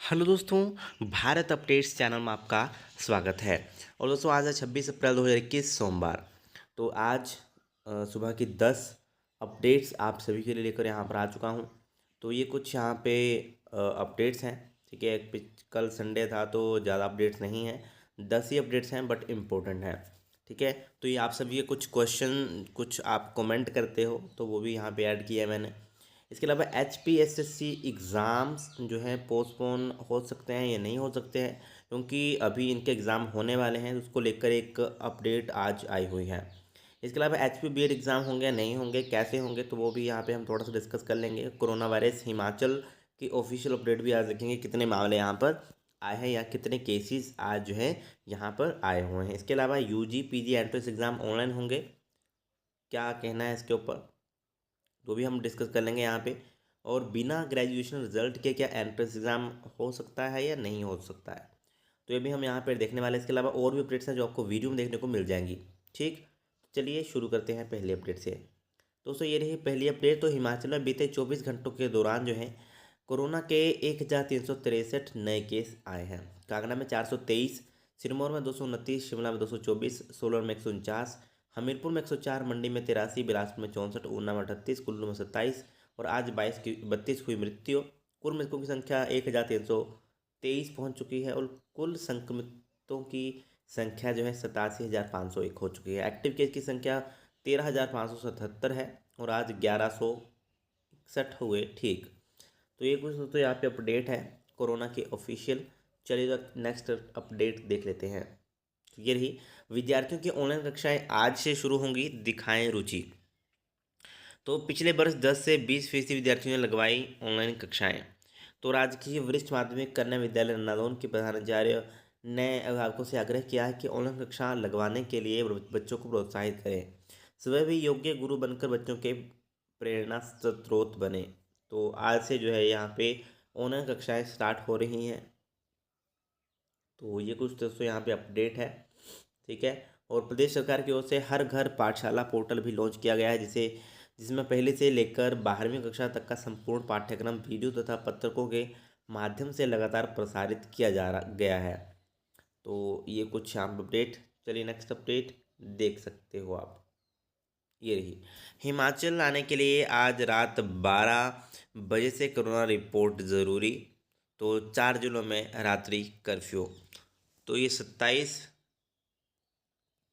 Hello दोस्तों, Bharat updates channel में आपका स्वागत है। और दोस्तों आज है 26 अप्रैल 2021 सोमवार। तो आज सुबह की 10 अपडेट्स आप सभी के लिए लेकर यहाँ पर आ चुका हूँ। तो ये कुछ यहाँ पे अपडेट्स हैं। ठीक है, कल संडे था तो ज़्यादा अपडेट्स नहीं हैं, 10 ही अपडेट्स हैं बट इम्पोर्टेंट हैं। ठीक है, तो ये आप सभी के कुछ क्वेश्चन कुछ आप कमेंट करते हो तो वो भी यहाँ पे ऐड किया है मैंने। इसके अलावा HPSSC एग्ज़ाम्स जो हैं पोस्टपोन हो सकते हैं या नहीं हो सकते हैं, क्योंकि अभी इनके एग्ज़ाम होने वाले हैं, उसको लेकर एक अपडेट आज आई हुई है। इसके अलावा HP BED एग्ज़ाम होंगे या नहीं होंगे, कैसे होंगे, तो वो भी यहाँ पे हम थोड़ा सा डिस्कस कर लेंगे। कोरोना वायरस हिमाचल की ऑफिशियल अपडेट भी आज देखेंगे, कितने मामले यहाँ पर आए हैं या कितने केसेस आज जो है यहाँ पर आए हुए हैं। इसके अलावा UG PG entrance exam online होंगे, क्या कहना है इसके ऊपर, तो भी हम डिस्कस कर लेंगे यहाँ पे। और बिना ग्रेजुएशन रिजल्ट के क्या एंट्रेंस एग्ज़ाम हो सकता है या नहीं हो सकता है, तो ये भी हम यहाँ पे देखने वाले हैं। इसके अलावा और भी अपडेट्स हैं जो आपको वीडियो में देखने को मिल जाएंगी। ठीक, चलिए शुरू करते हैं पहले अपडेट से। दोस्तों ये रही पहली अपडेट। तो हिमाचल में बीते 24 घंटों के दौरान जो है कोरोना के 1,363 नए केस आए हैं। कांगड़ा में 423, सिरमौर में 229, शिमला में 224, सोलन में 149, हमीरपुर में 104, मंडी में 83, बिलासपुर में 64, ऊना में 38, कुल्लू में 27 और आज 32 हुई मृत्यु। कुल मृतकों की संख्या 1,323 पहुँच चुकी है और कुल संक्रमितों की संख्या जो है 87,501 हो चुकी है। एक्टिव केस की संख्या 13,577 है और आज 1161 हुए ठीक। तो ये कुछ दोस्तों यहाँ पे अपडेट है कोरोना की ऑफिशियल। चलिए तो नेक्स्ट अपडेट देख लेते हैं। तो ये रही, विद्यार्थियों की ऑनलाइन कक्षाएं आज से शुरू होंगी, दिखाएं रुचि। तो पिछले वर्ष 10 से 20% विद्यार्थियों ने लगवाई ऑनलाइन कक्षाएं। तो राजकीय वरिष्ठ माध्यमिक कन्या विद्यालय नादौन के प्रधानाचार्य ने अभिभावकों से आग्रह किया है कि ऑनलाइन कक्षा लगवाने के लिए बच्चों को प्रोत्साहित करें, स्वयं भी योग्य गुरु बनकर बच्चों के प्रेरणा स्रोत बने। तो आज से जो है यहाँ पे ऑनलाइन कक्षाएं स्टार्ट हो रही हैं। तो ये कुछ दोस्तों यहाँ पे अपडेट है। ठीक है, और प्रदेश सरकार की ओर से हर घर पाठशाला पोर्टल भी लॉन्च किया गया है, जिसमें पहले से लेकर 12वीं कक्षा तक का संपूर्ण पाठ्यक्रम वीडियो तथा पत्रकों के माध्यम से लगातार प्रसारित किया गया है। तो ये कुछ शाम अपडेट। चलिए नेक्स्ट अपडेट देख सकते हो आप। ये रही, हिमाचल आने के लिए आज रात 12 बजे से कोरोना रिपोर्ट ज़रूरी। तो 4 जिलों में रात्रि कर्फ्यू। तो ये 27,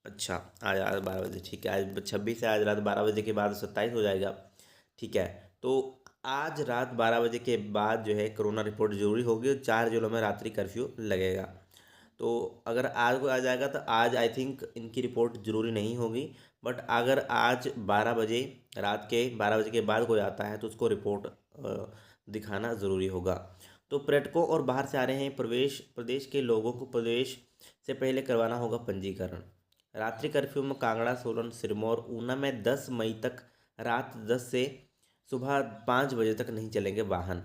अच्छा आज रात 12 बजे, ठीक है, आज 26 है, आज रात 12 बजे के बाद 27 हो जाएगा। ठीक है, तो आज रात 12 बजे के बाद जो है कोरोना रिपोर्ट जरूरी होगी और 4 जिलों में रात्रि कर्फ्यू लगेगा। तो अगर आज को आ जाएगा तो आज आई थिंक इनकी रिपोर्ट ज़रूरी नहीं होगी, बट अगर आज 12 बजे, रात के 12 बजे के बाद कोई आता है तो उसको रिपोर्ट दिखाना ज़रूरी होगा। तो पर्यटकों और बाहर से आ रहे हैं प्रदेश के लोगों को प्रवेश से पहले करवाना होगा पंजीकरण। रात्रि कर्फ्यू में कांगड़ा, सोलन, सिरमौर, ऊना में 10 मई तक रात 10 से सुबह 5 बजे तक नहीं चलेंगे वाहन।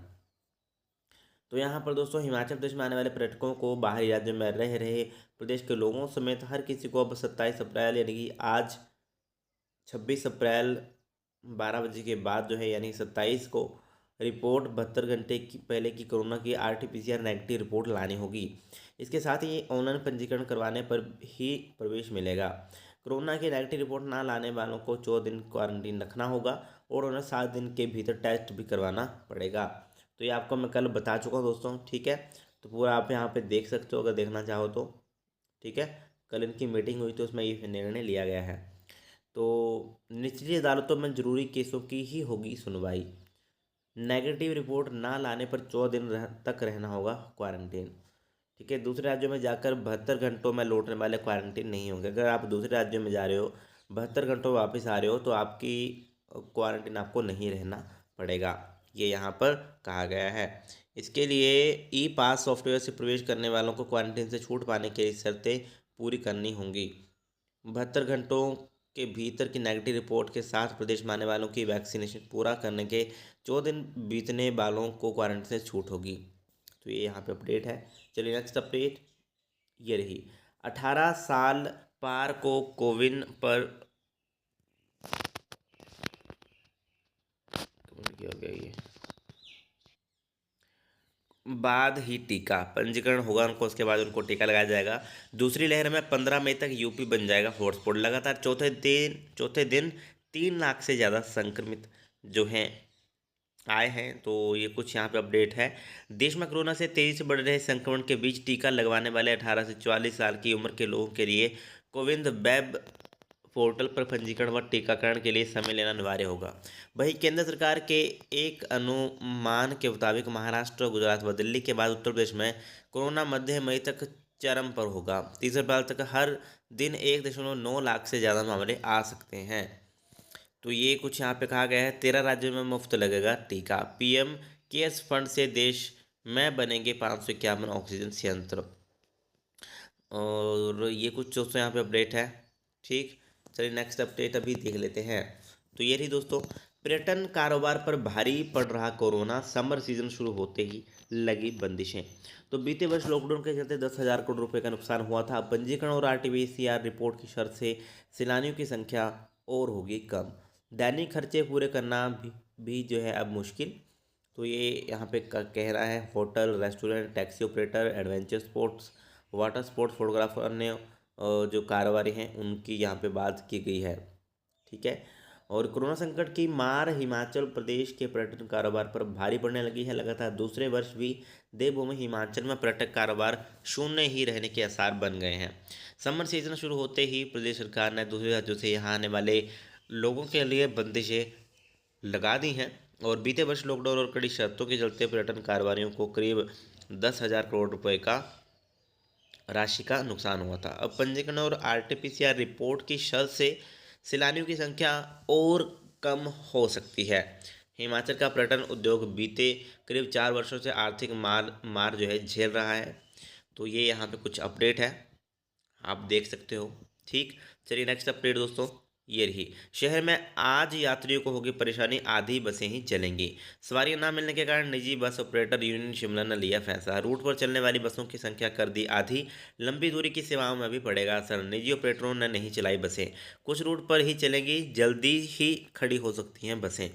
तो यहाँ पर दोस्तों हिमाचल प्रदेश में आने वाले पर्यटकों को बाहरी राज्यों में रह रहे प्रदेश के लोगों समेत हर किसी को अब 27 अप्रैल यानी कि आज 26 अप्रैल 12 बजे के बाद जो है यानी 27 को रिपोर्ट 72 घंटे की पहले की कोरोना की RT-PCR नेगेटिव रिपोर्ट लानी होगी। इसके साथ ही ऑनलाइन पंजीकरण करवाने पर ही प्रवेश मिलेगा। कोरोना की नेगेटिव रिपोर्ट ना लाने वालों को 14 दिन क्वारंटीन रखना होगा और उन्हें 7 दिन के भीतर टेस्ट भी करवाना पड़ेगा। तो ये आपको मैं कल बता चुका हूँ दोस्तों। ठीक है, तो पूरा आप यहाँ पे देख सकते हो अगर देखना चाहो तो। ठीक है, कल इनकी मीटिंग हुई तो उसमें ये निर्णय लिया गया है। तो निचली अदालतों में जरूरी केसों की ही होगी सुनवाई। नेगेटिव रिपोर्ट ना लाने पर 14 दिन तक रहना होगा क्वारंटीन। ठीक है, दूसरे राज्यों में जाकर 72 घंटों में लौटने वाले क्वारंटीन नहीं होंगे। अगर आप दूसरे राज्यों में जा रहे हो, 72 घंटों वापस आ रहे हो तो आपकी क्वारंटीन आपको नहीं रहना पड़ेगा, ये यहाँ पर कहा गया है। इसके लिए ई-पास सॉफ्टवेयर से प्रवेश करने वालों को क्वारंटीन से छूट पाने के लिए शर्तें पूरी करनी होंगी। 72 घंटों के भीतर की नेगेटिव रिपोर्ट के साथ प्रदेश में आने वालों की वैक्सीनेशन पूरा करने के 14 दिन बीतने वालों को क्वारंटीन से छूट होगी। तो ये यहाँ पे अपडेट है। चलिए नेक्स्ट अपडेट ये रही, 18 साल पार को कोविन पर क्या हो गया ये बाद ही टीका पंजीकरण होगा उनको, उसके बाद उनको टीका लगाया जाएगा। दूसरी लहर में 15 मई तक यूपी बन जाएगा हॉटस्पॉट। लगातार चौथे दिन 3 लाख से ज़्यादा संक्रमित जो हैं आए हैं। तो ये कुछ यहाँ पे अपडेट है। देश में कोरोना से तेजी से बढ़ रहे संक्रमण के बीच टीका लगवाने वाले 18 से 44 साल की उम्र के लोगों के लिए कोविन वेब पोर्टल पर पंजीकरण व टीकाकरण के लिए समय लेना अनिवार्य होगा। वहीं केंद्र सरकार के एक अनुमान के मुताबिक महाराष्ट्र, गुजरात व दिल्ली के बाद उत्तर प्रदेश में कोरोना मध्य मई तक चरम पर होगा। 30 अप्रैल तक हर दिन 1.9 लाख से ज़्यादा मामले आ सकते हैं। तो ये कुछ यहाँ पे कहा गया है। 13 राज्यों में मुफ्त लगेगा टीका। पीएम केयर्स फंड से देश में बनेंगे 551 ऑक्सीजन संयंत्र। और ये कुछ दोस्तों यहाँ पे अपडेट है। ठीक, चलिए नेक्स्ट अपडेट अभी देख लेते हैं। तो ये रही दोस्तों, पर्यटन कारोबार पर भारी पड़ रहा कोरोना, समर सीजन शुरू होते ही लगी बंदिशें। तो बीते वर्ष लॉकडाउन के चलते 10,000 करोड़ रुपए का नुकसान हुआ था। पंजीकरण और आरटीपीसीआर रिपोर्ट की शर्त से सैलानियों की संख्या और होगी कम। दैनिक खर्चे पूरे करना भी जो है अब मुश्किल। तो ये यहाँ पे कह रहा है hotel, restaurant, taxi operator, adventure sports, water sports, photographer, अन्य जो कारोबारी हैं उनकी यहाँ पे बात की गई है। ठीक है। और कोरोना संकट की मार हिमाचल प्रदेश के पर्यटन कारोबार पर भारी पड़ने लगी है। लगातार दूसरे वर्ष भी देवभूमि हिमाचल में पर्यटक कारोबार शून्य ही रहने के आसार बन गए हैं। समर सीजन शुरू होते ही प्रदेश सरकार ने दूसरे राज्यों से यहाँ आने वाले लोगों के लिए बंदिशें लगा दी हैं। और बीते वर्ष लॉकडाउन और कड़ी शर्तों के चलते पर्यटन कारोबारियों को करीब 10,000 करोड़ रुपए का राशि का नुकसान हुआ था। अब पंजीकरण और आरटीपीसीआर रिपोर्ट की शर्त से सैलानियों की संख्या और कम हो सकती है। हिमाचल का पर्यटन उद्योग बीते करीब 4 वर्षों से आर्थिक मार जो है झेल रहा है। तो ये यहाँ पे कुछ अपडेट है, आप देख सकते हो। ठीक, चलिए नेक्स्ट अपडेट दोस्तों ये रही। शहर में आज यात्रियों को होगी परेशानी, आधी बसें ही चलेंगी। सवारियां ना मिलने के कारण निजी बस ऑपरेटर यूनियन शिमला ने लिया फैसला। रूट पर चलने वाली बसों की संख्या कर दी आधी। लंबी दूरी की सेवाओं में भी पड़ेगा असर। निजी ऑपरेटरों ने नहीं चलाई बसें, कुछ रूट पर ही चलेंगी, जल्दी ही खड़ी हो सकती हैं बसें।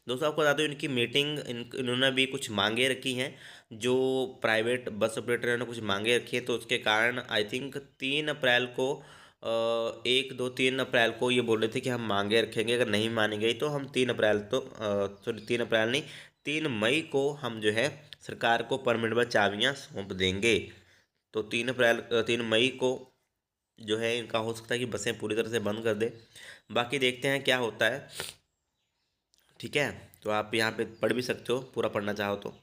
दोस्तों आपको बता दूं इनकी मीटिंग इन्होंने भी कुछ मांगे रखी हैं। जो प्राइवेट बस ऑपरेटर ने कुछ मांगे रखी हैं, तो उसके कारण आई थिंक 3 अप्रैल को 1, 2, 3 अप्रैल को ये बोल रहे थे कि हम मांगे रखेंगे, अगर नहीं मानी गई तो हम 3 अप्रैल तो सॉरी 3 अप्रैल नहीं 3 मई को हम जो है सरकार को परमिट व चाबियाँ सौंप देंगे। तो 3 मई को जो है इनका हो सकता है कि बसें पूरी तरह से बंद कर दे। बाकी देखते हैं क्या होता है। ठीक है, तो आप यहाँ पे पढ़ भी सकते हो पूरा पढ़ना चाहो तो।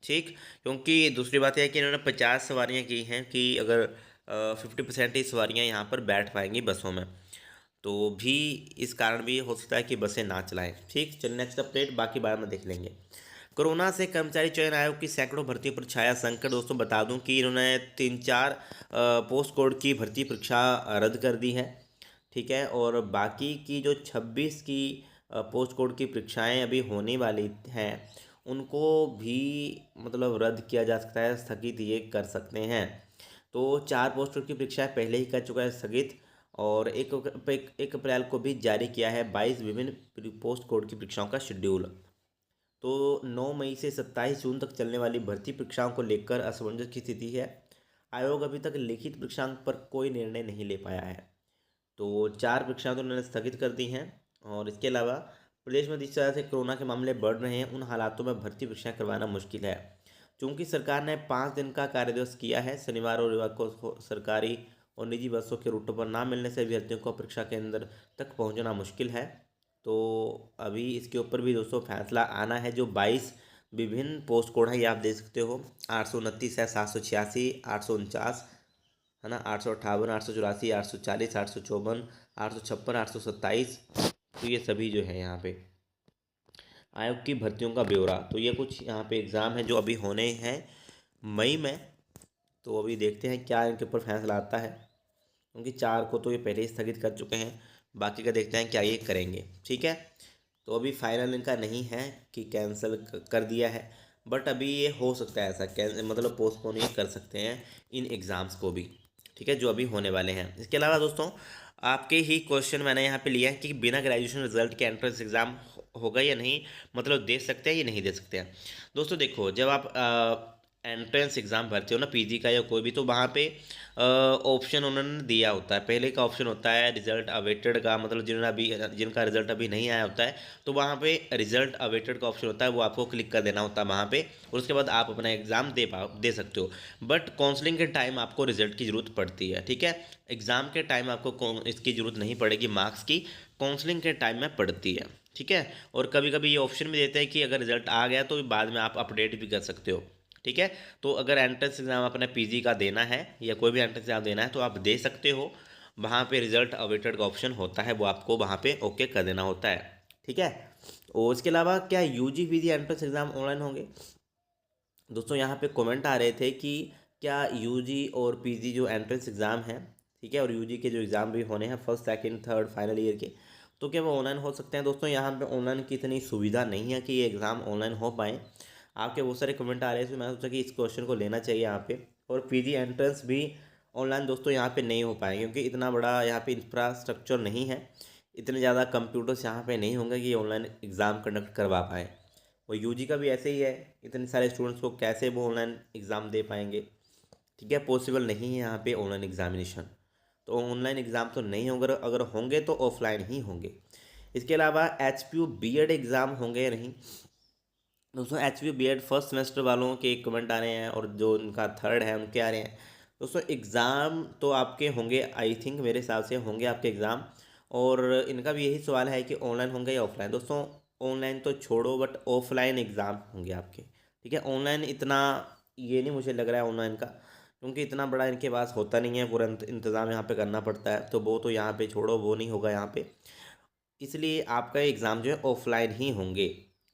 ठीक, क्योंकि दूसरी बात यह है कि इन्होंने 50 सवारियाँ की हैं कि अगर 50% ही सवारियाँ यहाँ पर बैठ पाएंगी बसों में, तो भी इस कारण भी हो सकता है कि बसें ना चलाएं। ठीक, चलिए नेक्स्ट अपडेट बाकी बाद में देख लेंगे। कोरोना से कर्मचारी चयन आयोग की सैकड़ों भर्तियों पर छाया संकट। दोस्तों बता दूं कि इन्होंने 3-4 पोस्ट कोड की भर्ती परीक्षा रद्द कर दी है। ठीक है, और बाकी की जो 26 की पोस्ट कोड की परीक्षाएं अभी होने वाली हैं उनको भी मतलब रद्द किया जा सकता है, स्थगित ये कर सकते हैं। तो 4 पोस्ट कोड की परीक्षाएं पहले ही कर चुका है स्थगित। और 1 अप्रैल को भी जारी किया है 22 विभिन्न पोस्ट कोड की परीक्षाओं का शेड्यूल। तो 9 मई से 27 जून तक चलने वाली भर्ती परीक्षाओं को लेकर असमंजस की स्थिति है। आयोग अभी तक लिखित परीक्षाओं पर कोई निर्णय नहीं ले पाया है। तो 4 परीक्षाएं तो उन्होंने स्थगित कर दी हैं। और इसके अलावा प्रदेश में जिस तरह से कोरोना के मामले बढ़ रहे हैं उन हालातों में भर्ती परीक्षाएं करवाना मुश्किल है। चूंकि सरकार ने 5 दिन का कार्यदिवस किया है, शनिवार और रविवार को सरकारी और निजी बसों के रूटों पर ना मिलने से अभ्यर्थियों को परीक्षा केंद्र तक पहुंचना मुश्किल है। तो अभी इसके ऊपर भी दोस्तों फैसला आना है। जो 22 विभिन्न पोस्ट कोड है ये आप देख सकते हो। 829 है, 786, 849 है ना, 858, 884, 840, 854, 856, 827। तो ये सभी जो है यहाँ पे आयोग की भर्तियों का ब्यौरा। तो ये कुछ यहाँ पे एग्ज़ाम है जो अभी होने हैं मई में। तो अभी देखते हैं क्या इनके ऊपर फैसला आता है, क्योंकि 4 को तो ये पहले ही स्थगित कर चुके हैं। बाकी का देखते हैं क्या ये करेंगे। ठीक है, तो अभी फाइनल इनका नहीं है कि कैंसिल कर दिया है, बट अभी ये हो सकता है ऐसा मतलब पोस्टपोन ये कर सकते हैं इन एग्ज़ाम्स को भी। ठीक है, जो अभी होने वाले हैं। इसके अलावा दोस्तों आपके ही क्वेश्चन मैंने यहाँ पे लिया है कि बिना ग्रेजुएशन रिजल्ट के एंट्रेंस एग्ज़ाम होगा या नहीं, मतलब दे सकते हैं या नहीं दे सकते हैं। दोस्तों देखो, जब आप एंट्रेंस एग्ज़ाम भरते हो ना पीजी का या कोई भी, तो वहाँ पे ऑप्शन उन्होंने दिया होता है। पहले का ऑप्शन होता है रिजल्ट अवेटेड का, मतलब जिनका रिजल्ट अभी नहीं आया होता है, तो वहाँ पे रिजल्ट अवेटेड का ऑप्शन होता है, वो आपको क्लिक कर देना होता है वहाँ पे, और उसके बाद आप अपना एग्ज़ाम दे सकते हो। बट काउंसलिंग के टाइम आपको रिजल्ट की ज़रूरत पड़ती है, ठीक है। एग्ज़ाम के टाइम आपको इसकी ज़रूरत नहीं पड़ेगी मार्क्स की, काउंसलिंग के टाइम में पड़ती है, ठीक है। और कभी कभी ये ऑप्शन भी देते हैं कि अगर रिजल्ट आ गया तो बाद में आप अपडेट भी कर सकते हो, ठीक है। तो अगर एंट्रेंस एग्ज़ाम अपने पीजी का देना है या कोई भी एंट्रेंस एग्ज़ाम देना है तो आप दे सकते हो। वहाँ पे रिजल्ट अवेटेड का ऑप्शन होता है, वो आपको वहाँ पे ओके कर देना होता है, ठीक है। और इसके अलावा क्या UG PG entrance exam online होंगे? दोस्तों यहाँ पे कमेंट आ रहे थे कि क्या यूजी और पीजी जो एंट्रेंस एग्ज़ाम है, ठीक है, और यूजी के जो एग्ज़ाम भी होने हैं first second third final year के, तो क्या वो ऑनलाइन हो सकते हैं? दोस्तों यहाँ पे ऑनलाइन की इतनी सुविधा नहीं है कि ये एग्ज़ाम ऑनलाइन हो पाए। आपके बहुत सारे कमेंट आ रहे थे, मैंने सोचा कि इस क्वेश्चन को लेना चाहिए यहाँ पे। और पीजी एंट्रेंस भी ऑनलाइन दोस्तों यहाँ पे नहीं हो पाएंगे, क्योंकि इतना बड़ा यहाँ पे इंफ्रास्ट्रक्चर नहीं है, इतने ज़्यादा कंप्यूटर्स यहाँ पे नहीं होंगे कि ऑनलाइन एग्ज़ाम कंडक्ट करवा पाएँ। और यूजी का भी ऐसे ही है, इतने सारे स्टूडेंट्स को कैसे वो ऑनलाइन एग्ज़ाम दे पाएंगे, ठीक है, पॉसिबल नहीं है यहाँ पे ऑनलाइन एग्जामिनेशन। तो ऑनलाइन एग्ज़ाम तो नहीं होंगे, अगर होंगे तो ऑफलाइन ही होंगे। इसके अलावा H P U B Ed exam होंगे या नहीं? दोस्तों H P U B Ed first semester वालों के कमेंट आ रहे हैं, और जो उनका थर्ड है उनके आ रहे हैं। दोस्तों एग्ज़ाम तो आपके होंगे, आई थिंक मेरे हिसाब से होंगे आपके एग्ज़ाम। और इनका भी यही सवाल है कि ऑनलाइन होंगे या ऑफलाइन। दोस्तों ऑनलाइन तो छोड़ो, बट ऑफलाइन एग्ज़ाम होंगे आपके, ठीक है। ऑनलाइन इतना ये नहीं मुझे लग रहा है ऑनलाइन का, क्योंकि इतना बड़ा इनके पास होता नहीं है, पूरा इंतज़ाम यहाँ पे करना पड़ता है, तो वो तो यहाँ पे छोड़ो, वो नहीं होगा यहाँ पे। इसलिए आपका एग्ज़ाम जो है ऑफलाइन ही होंगे,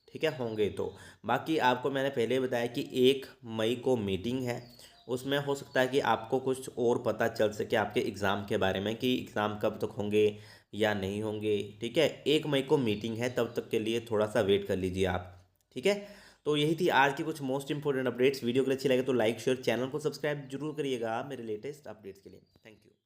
ठीक है, होंगे तो। बाकी आपको मैंने पहले बताया कि 1 मई को मीटिंग है, उसमें हो सकता है कि आपको कुछ और पता चल सके आपके एग्ज़ाम के बारे में, कि एग्ज़ाम कब तक होंगे या नहीं होंगे, ठीक है। 1 मई को मीटिंग है, तब तक के लिए थोड़ा सा वेट कर लीजिए आप, ठीक है। तो यही थी आज की कुछ मोस्ट इंपॉर्टेंट अपडेट्स। वीडियो अगर अच्छी लगे तो लाइक शेयर, चैनल को सब्सक्राइब जरूर करिएगा मेरे लेटेस्ट अपडेट्स के लिए। Thank you.